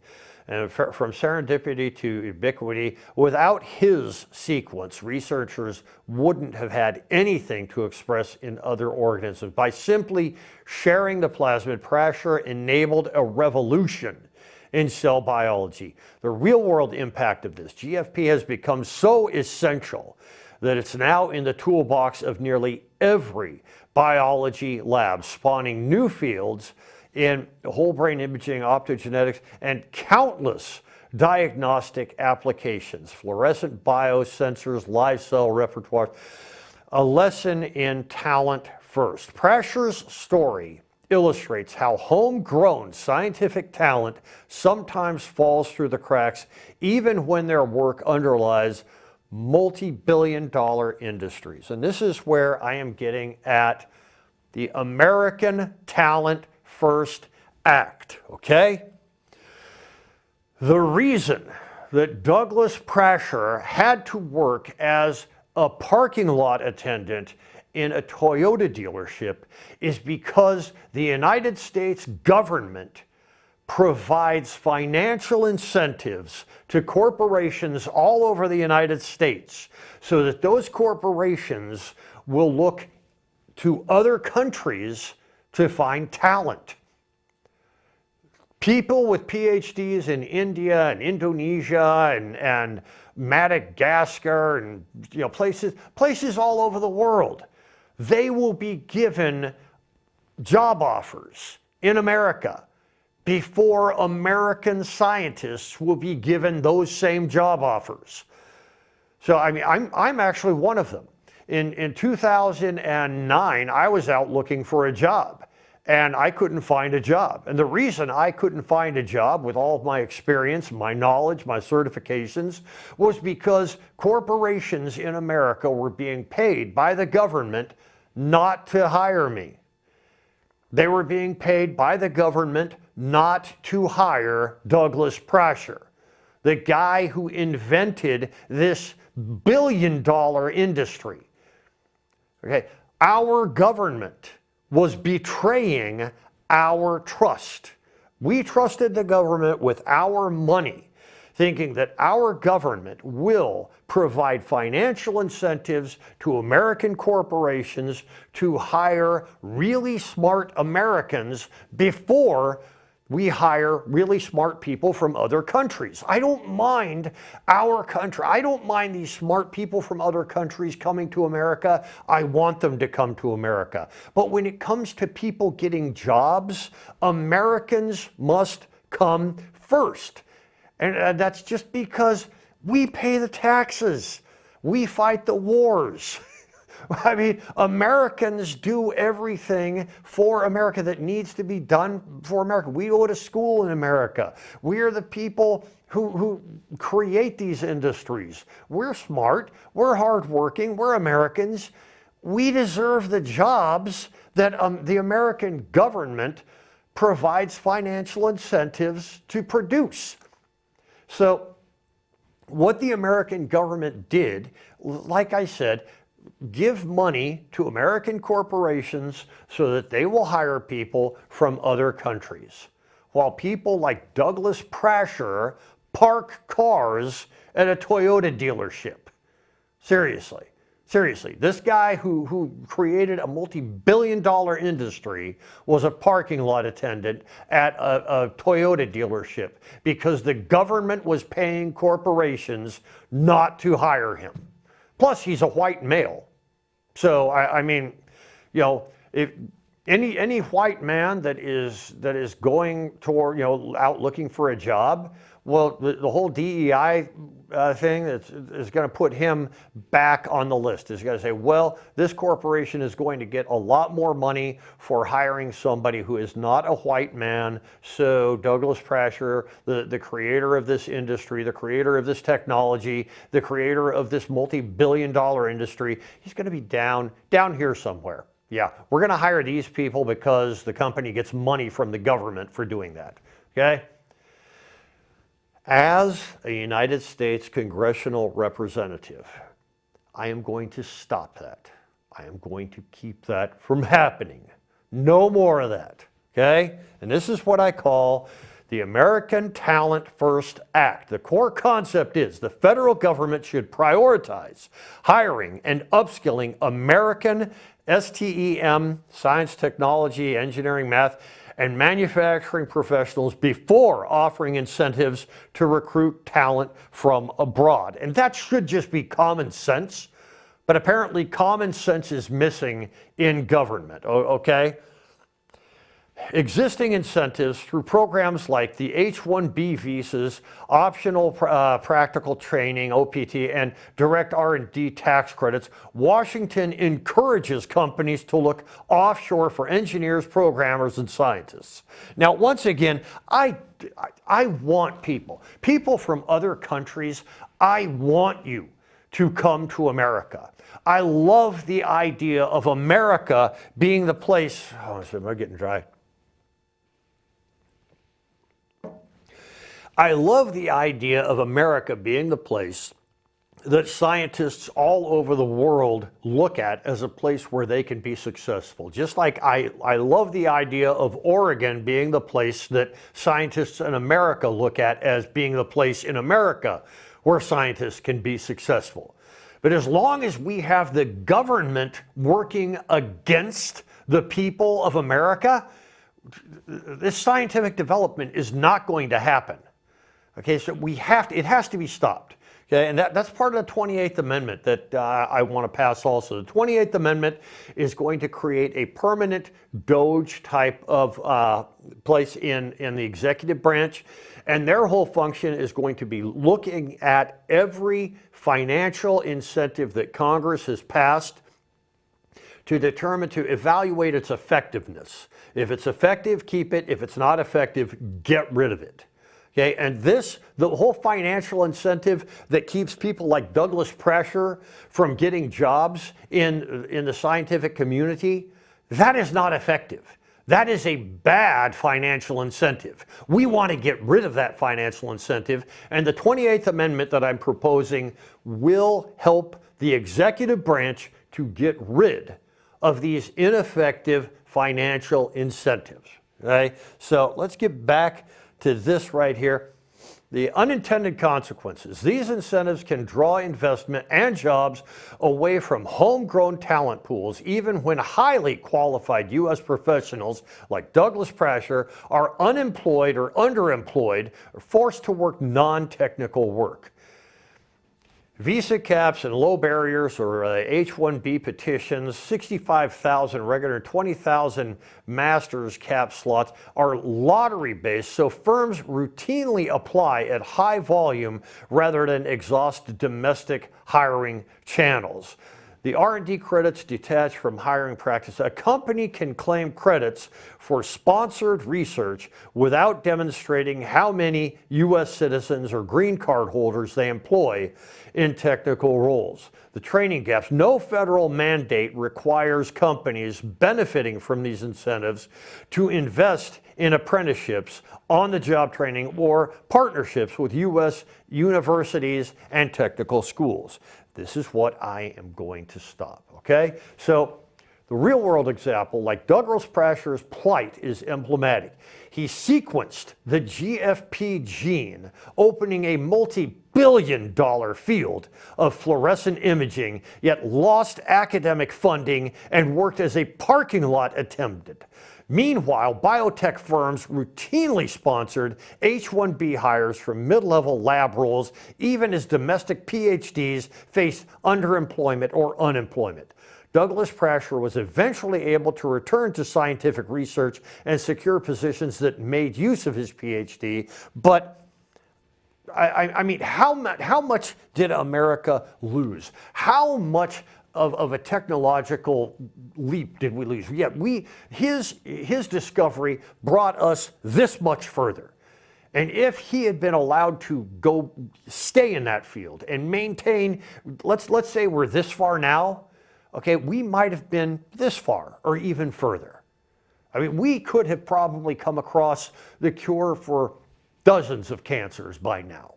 And from serendipity to ubiquity, without his sequence, researchers wouldn't have had anything to express in other organisms. By simply sharing the plasmid, Prasher enabled a revolution in cell biology. The real-world impact of this, GFP has become so essential that it's now in the toolbox of nearly every biology lab, spawning new fields in whole brain imaging, optogenetics, and countless diagnostic applications, fluorescent biosensors, live cell repertoire. A lesson in talent first. Prasher's story illustrates how homegrown scientific talent sometimes falls through the cracks, even when their work underlies multi-billion-dollar industries. And this is where I am getting at the American Talent First Act, okay? The reason that Douglas Prasher had to work as a parking lot attendant in a Toyota dealership is because the United States government provides financial incentives to corporations all over the United States so that those corporations will look to other countries to find talent. People with PhDs in India and Indonesia and Madagascar and places all over the world, they will be given job offers in America before American scientists will be given those same job offers. So I mean, I'm actually one of them. In 2009, I was out looking for a job, and I couldn't find a job. And the reason I couldn't find a job with all of my experience, my knowledge, my certifications, was because corporations in America were being paid by the government not to hire me. They were being paid by the government not to hire Douglas Prasher, the guy who invented this billion-dollar industry. Okay, our government was betraying our trust. We trusted the government with our money, thinking that our government will provide financial incentives to American corporations to hire really smart Americans before we hire really smart people from other countries. I don't mind our country. I don't mind these smart people from other countries coming to America. I want them to come to America. But when it comes to people getting jobs, Americans must come first. And that's just because we pay the taxes. We fight the wars. I mean, Americans do everything for America that needs to be done for America. We go to school in America. We are the people who create these industries. We're smart. We're hardworking. We're Americans. We deserve the jobs that the American government provides financial incentives to produce. So what the American government did, like I said, give money to American corporations so that they will hire people from other countries, while people like Douglas Prasher park cars at a Toyota dealership. Seriously. Seriously, this guy who created a multi-billion-dollar industry was a parking lot attendant at a Toyota dealership because the government was paying corporations not to hire him. Plus, he's a white male. So, I mean, you know, if any white man that is going toward, you know, out looking for a job, well, the whole DEI thing is going to put him back on the list. It's going to say, well, this corporation is going to get a lot more money for hiring somebody who is not a white man. So Douglas Prasher, the creator of this industry, the creator of this technology, the creator of this multi-billion-dollar industry, he's going to be down here somewhere. Yeah, we're going to hire these people because the company gets money from the government for doing that. Okay? As a United States congressional representative, I am going to stop that. I am going to keep that from happening. No more of that, okay? And this is what I call the American Talent First Act. The core concept is the federal government should prioritize hiring and upskilling American STEM, science, technology, engineering, math, and manufacturing professionals before offering incentives to recruit talent from abroad. And that should just be common sense, but apparently common sense is missing in government, okay? Existing incentives through programs like the H-1B visas, optional practical training, OPT, and direct R&D tax credits, Washington encourages companies to look offshore for engineers, programmers, and scientists. Now, once again, I want people from other countries, I want you to come to America. I love the idea of America being the place, oh, am I getting dry? I love the idea of America being the place that scientists all over the world look at as a place where they can be successful. Just like I love the idea of Oregon being the place that scientists in America look at as being the place in America where scientists can be successful. But as long as we have the government working against the people of America, this scientific development is not going to happen. Okay, so it has to be stopped. Okay, and that's part of the 28th Amendment that I want to pass also. The 28th Amendment is going to create a permanent Doge type of place in the executive branch, and their whole function is going to be looking at every financial incentive that Congress has passed to evaluate its effectiveness. If it's effective, keep it. If it's not effective, get rid of it. Okay, and the whole financial incentive that keeps people like Douglas Prasher from getting jobs in the scientific community, that is not effective. That is a bad financial incentive. We want to get rid of that financial incentive, and the 28th Amendment that I'm proposing will help the executive branch to get rid of these ineffective financial incentives. Okay? So let's get back to this right here. The unintended consequences. These incentives can draw investment and jobs away from homegrown talent pools, even when highly qualified U.S. professionals like Douglas Prasher are unemployed or underemployed or forced to work non-technical work. Visa caps and low barriers, or H-1B petitions, 65,000 regular, 20,000 master's cap slots are lottery-based, so firms routinely apply at high volume rather than exhaust domestic hiring channels. The R&D credits detached from hiring practice. A company can claim credits for sponsored research without demonstrating how many U.S. citizens or green card holders they employ in technical roles. The training gaps. No federal mandate requires companies benefiting from these incentives to invest in apprenticeships, on-the-job training, or partnerships with U.S. universities and technical schools. This is what I am going to stop, okay? So the real-world example, like Douglas Prasher's plight, is emblematic. He sequenced the GFP gene, opening a multi-billion-dollar field of fluorescent imaging, yet lost academic funding and worked as a parking lot attendant. Meanwhile, biotech firms routinely sponsored H-1B hires from mid-level lab roles, even as domestic PhDs faced underemployment or unemployment. Douglas Prasher was eventually able to return to scientific research and secure positions that made use of his PhD, but I mean, how much did America lose? How much of a technological leap did we lose? Yeah, his discovery brought us this much further. And if he had been allowed to stay in that field and maintain, let's say we're this far now, okay, we might have been this far or even further. I mean, we could have probably come across the cure for dozens of cancers by now.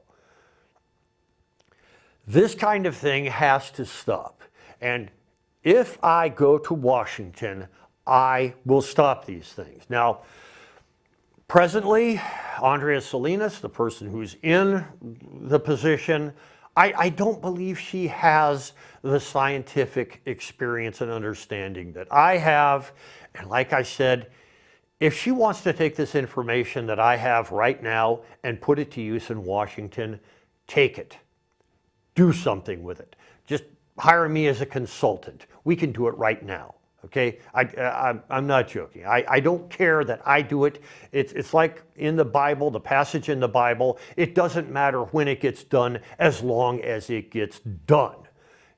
This kind of thing has to stop. And if I go to Washington, I will stop these things. Now, presently, Andrea Salinas, the person who's in the position, I don't believe she has the scientific experience and understanding that I have. And like I said, if she wants to take this information that I have right now and put it to use in Washington, take it. Do something with it. Just hire me as a consultant. We can do it right now, okay? I'm not joking. I don't care that I do it. It's like in the Bible, the passage in the Bible, it doesn't matter when it gets done as long as it gets done.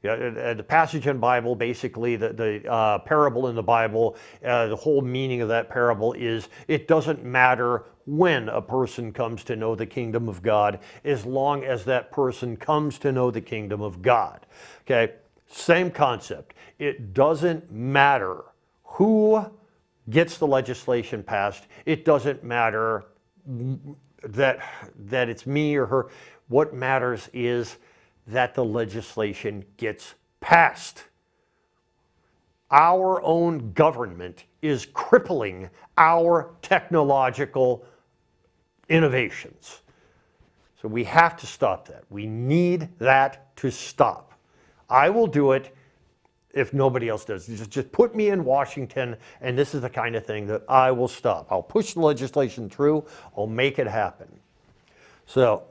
Yeah, the passage in the Bible, basically the parable in the Bible, the whole meaning of that parable is it doesn't matter when a person comes to know the kingdom of God, as long as that person comes to know the kingdom of God. Okay, same concept. It doesn't matter who gets the legislation passed. It doesn't matter that it's me or her. What matters is that the legislation gets passed. Our own government is crippling our technological innovations. So we have to stop that. We need that to stop. I will do it if nobody else does. Just put me in Washington, and this is the kind of thing that I will stop. I'll push the legislation through. I'll make it happen. So,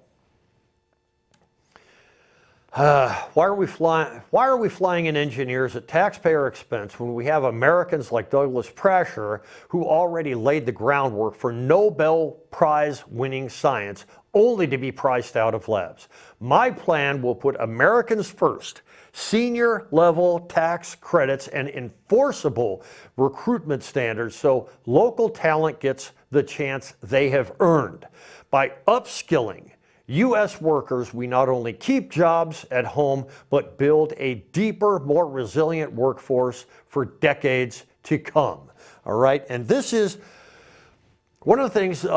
why are we flying in engineers at taxpayer expense when we have Americans like Douglas Prasher who already laid the groundwork for Nobel Prize winning science only to be priced out of labs? My plan will put Americans first. Senior level tax credits and enforceable recruitment standards so local talent gets the chance they have earned. By upskilling U.S. workers, we not only keep jobs at home, but build a deeper, more resilient workforce for decades to come. All right, and this is one of the things the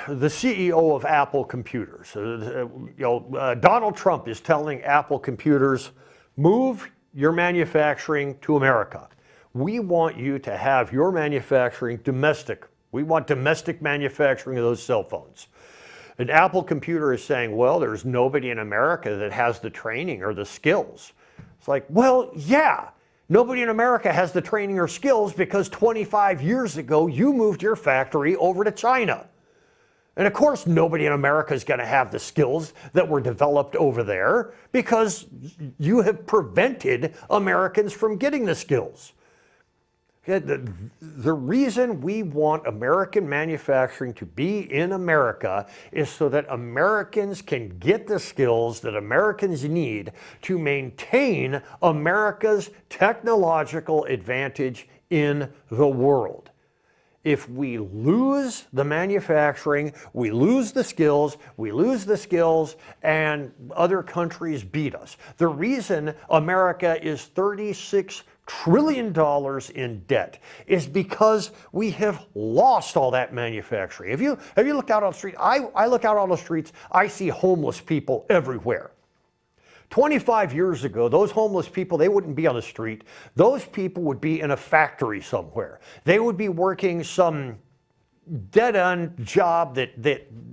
CEO of Apple Computers, Donald Trump is telling Apple Computers, move your manufacturing to America. We want you to have your manufacturing domestic. We want domestic manufacturing of those cell phones. And Apple Computer is saying, well, there's nobody in America that has the training or the skills. It's like, well, yeah. Nobody in America has the training or skills because 25 years ago, you moved your factory over to China. And of course, nobody in America is going to have the skills that were developed over there because you have prevented Americans from getting the skills. The reason we want American manufacturing to be in America is so that Americans can get the skills that Americans need to maintain America's technological advantage in the world. If we lose the manufacturing, we lose the skills, and other countries beat us. The reason America is $36 trillion in debt is because we have lost all that manufacturing. Have you looked out on the street? I look out on the streets, I see homeless people everywhere. 25 years ago, those homeless people, they wouldn't be on the street. Those people would be in a factory somewhere. They would be working some dead-end job that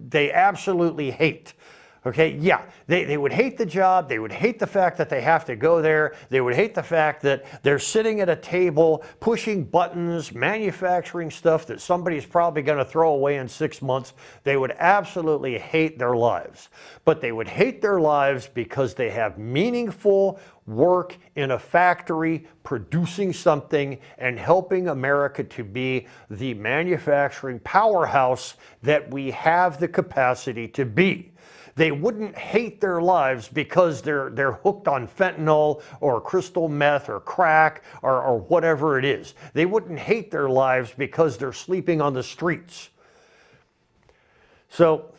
they absolutely hate. Okay, yeah, they would hate the job, they would hate the fact that they have to go there, they would hate the fact that they're sitting at a table, pushing buttons, manufacturing stuff that somebody's probably going to throw away in 6 months. They would absolutely hate their lives. But they would hate their lives because they have meaningful work in a factory producing something and helping America to be the manufacturing powerhouse that we have the capacity to be. They wouldn't hate their lives because they're hooked on fentanyl or crystal meth or crack or whatever it is. They wouldn't hate their lives because they're sleeping on the streets. So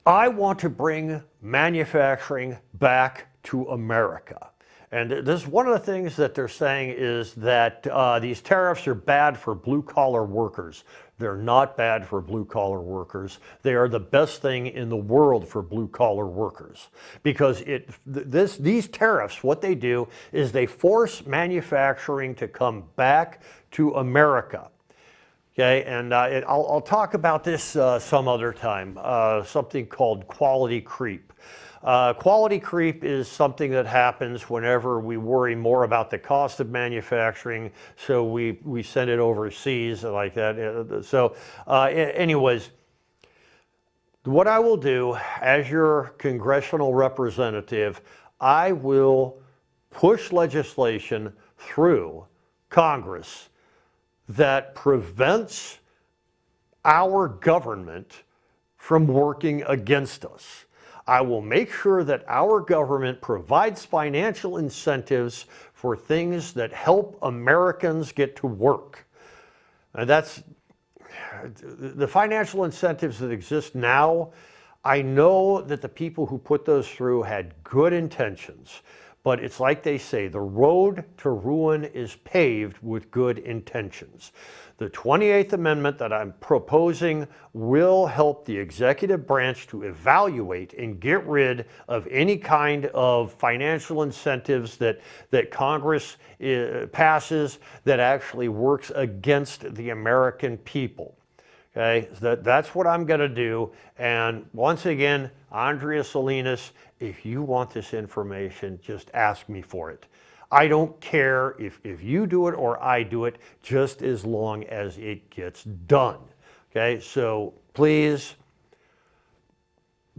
I want to bring manufacturing back to America. And this is one of the things that they're saying is that these tariffs are bad for blue-collar workers. They're not bad for blue-collar workers. They are the best thing in the world for blue-collar workers. Because these tariffs, what they do is they force manufacturing to come back to America. Okay, and I'll talk about this some other time, something called quality creep. Quality creep is something that happens whenever we worry more about the cost of manufacturing, so we send it overseas like that. So anyways, what I will do as your congressional representative, I will push legislation through Congress that prevents our government from working against us. I will make sure that our government provides financial incentives for things that help Americans get to work. And that's the financial incentives that exist now. I know that the people who put those through had good intentions, but it's like they say, the road to ruin is paved with good intentions. The 28th Amendment that I'm proposing will help the executive branch to evaluate and get rid of any kind of financial incentives that Congress passes that actually works against the American people. Okay, that's what I'm going to do. And once again, Andrea Salinas, if you want this information, just ask me for it. I don't care if you do it or I do it, just as long as it gets done. Okay, so please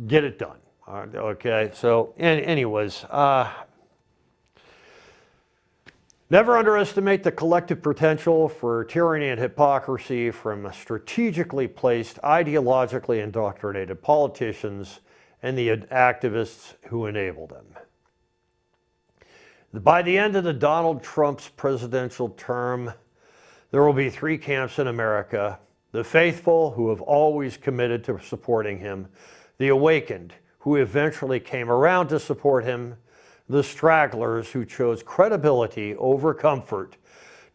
get it done. All right, okay, so anyways, never underestimate the collective potential for tyranny and hypocrisy from strategically placed, ideologically indoctrinated politicians and the activists who enable them. By the end of the Donald Trump's presidential term, there will be three camps in America: the faithful, who have always committed to supporting him; the awakened, who eventually came around to support him; the stragglers, who chose credibility over comfort,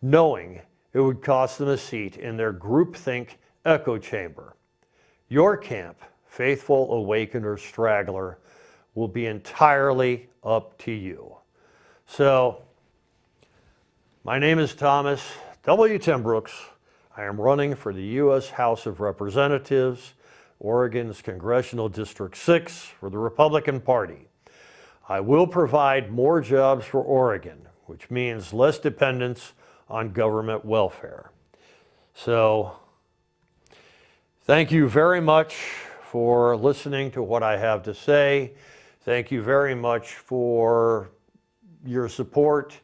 knowing it would cost them a seat in their groupthink echo chamber. Your camp, faithful, awakened, or straggler, will be entirely up to you. So, my name is Thomas W. Timbrooks. I am running for the U.S. House of Representatives, Oregon's Congressional District 6 for the Republican Party. I will provide more jobs for Oregon, which means less dependence on government welfare. So, thank you very much for listening to what I have to say. Thank you very much for your support.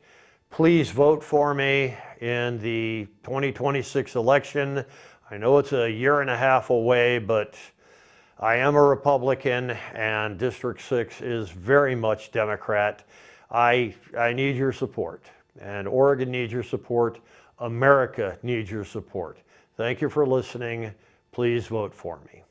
Please vote for me in the 2026 election. I know it's a year and a half away, but I am a Republican and District 6 is very much Democrat. I need your support, and Oregon needs your support. America needs your support. Thank you for listening. Please vote for me.